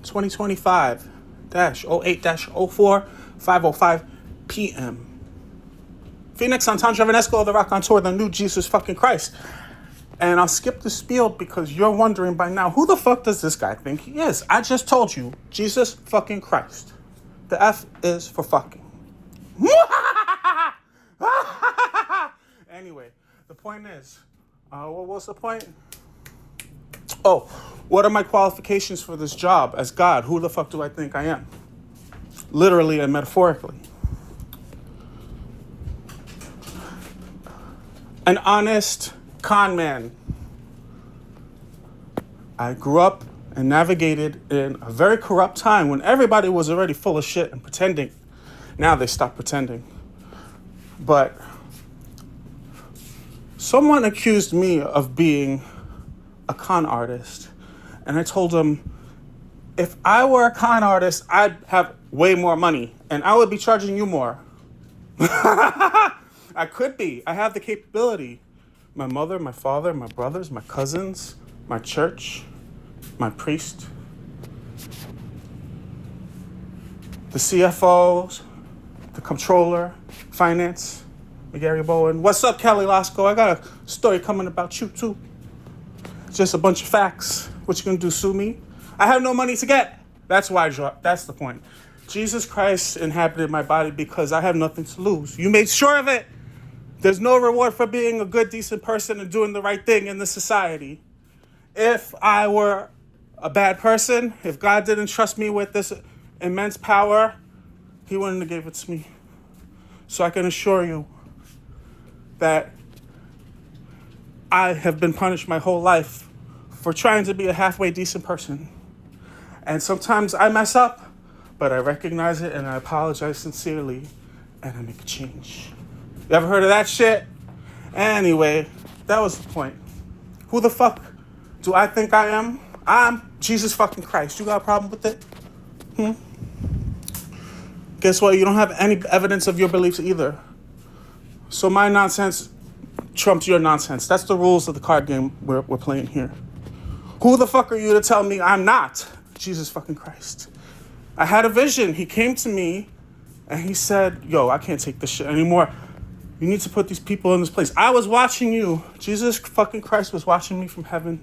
2025-08-04, 5:05 p.m. Phoenix, Entendre Evanesco the Raconteur, the new Jesus fucking Christ. And I'll skip the spiel because you're wondering by now, who the fuck does this guy think he is? I just told you, Jesus fucking Christ. The F is for fucking. Anyway, the point is, what was the point? Oh, what are my qualifications for this job as God? Who the fuck do I think I am? Literally and metaphorically. An honest con man. I grew up and navigated in a very corrupt time when everybody was already full of shit and pretending. Now they stopped pretending. But someone accused me of being a con artist. And I told them, if I were a con artist, I'd have way more money and I would be charging you more. I could be. I have the capability. My mother, my father, my brothers, my cousins, my church, my priest, the CFOs, the comptroller, finance, Gary Bowen. What's up, Kelly Lasco? I got a story coming about you, too. Just a bunch of facts. What you gonna do, sue me? I have no money to get. That's why I dropped. That's the point. Jesus Christ inhabited my body because I have nothing to lose. You made sure of it. There's no reward for being a good, decent person and doing the right thing in this society. If I were a bad person, if God didn't trust me with this immense power, he wouldn't have gave it to me. So I can assure you that I have been punished my whole life for trying to be a halfway decent person. And sometimes I mess up, but I recognize it and I apologize sincerely and I make a change. You ever heard of that shit? Anyway, that was the point. Who the fuck do I think I am? I'm Jesus fucking Christ. You got a problem with it? Guess what? You don't have any evidence of your beliefs either. So my nonsense trumps your nonsense. That's the rules of the card game we're playing here. Who the fuck are you to tell me I'm not Jesus fucking Christ? I had a vision. He came to me and he said, yo, I can't take this shit anymore. You need to put these people in this place. I was watching you. Jesus fucking Christ was watching me from heaven.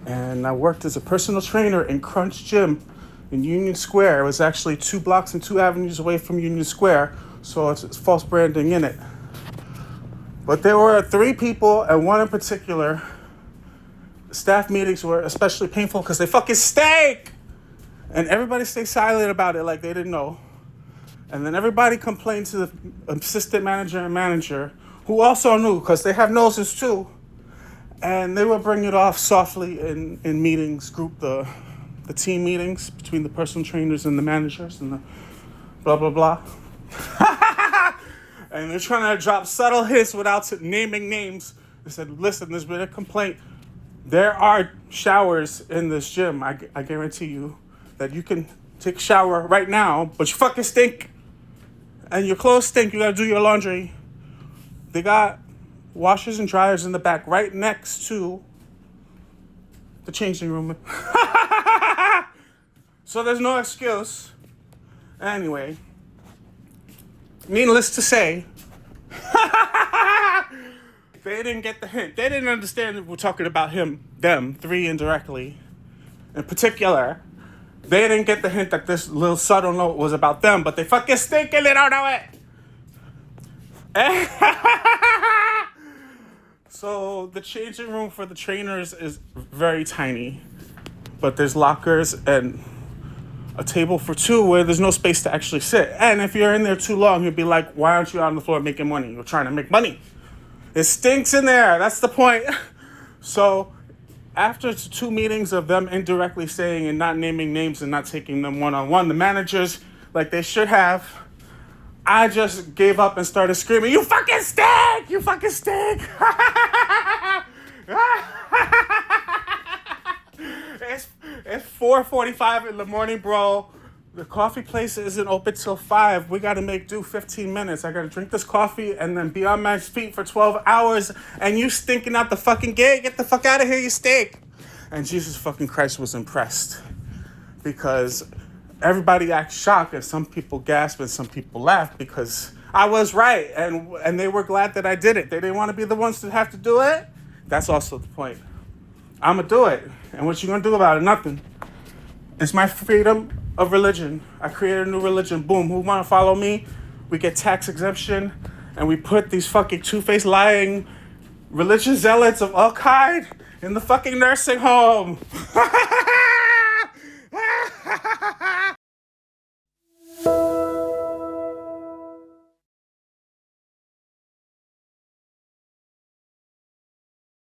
And I worked as a personal trainer in Crunch Gym in Union Square. It was actually 2 blocks and 2 avenues away from Union Square. So it's false branding in it. But there were 3 people, and one in particular. Staff meetings were especially painful because they fucking stink. And everybody stayed silent about it like they didn't know. And then everybody complained to the assistant manager and manager, who also knew because they have noses too. And they would bring it off softly in meetings, the team meetings between the personal trainers and the managers and the blah, blah, blah. And they're trying to drop subtle hints without naming names. They said, listen, there's been a complaint. There are showers in this gym. I guarantee you that you can take a shower right now, but you fucking stink. And your clothes stink. You gotta do your laundry. They got washers and dryers in the back right next to the changing room. So there's no excuse. Anyway, needless to say, they didn't get the hint. They didn't understand that we're talking about them 3 indirectly. In particular, they didn't get the hint that this little subtle note was about them, but they fucking stink and they don't know it. So the changing room for the trainers is very tiny, but there's lockers and a table for 2 where there's no space to actually sit. And if you're in there too long, you'll be like, why aren't you on the floor making money? You're trying to make money. It stinks in there. That's the point. So after 2 meetings of them indirectly saying and not naming names and not taking them one-on-one, the managers, like they should have, I just gave up and started screaming, you fucking stink! You fucking stink! It's 4:45 in the morning, bro. The coffee place isn't open till 5. We got to make do 15 minutes. I got to drink this coffee and then be on my feet for 12 hours. And you stinking out the fucking gate. Get the fuck out of here, you stink. And Jesus fucking Christ was impressed because everybody acts shocked and some people gasp and some people laugh because I was right and they were glad that I did it. They didn't want to be the ones to have to do it. That's also the point. I'm going to do it. And what you going to do about it? Nothing. It's my freedom of religion. I created a new religion. Boom. Who want to follow me? We get tax exemption and we put these fucking two-faced lying religious zealots of all kind in the fucking nursing home.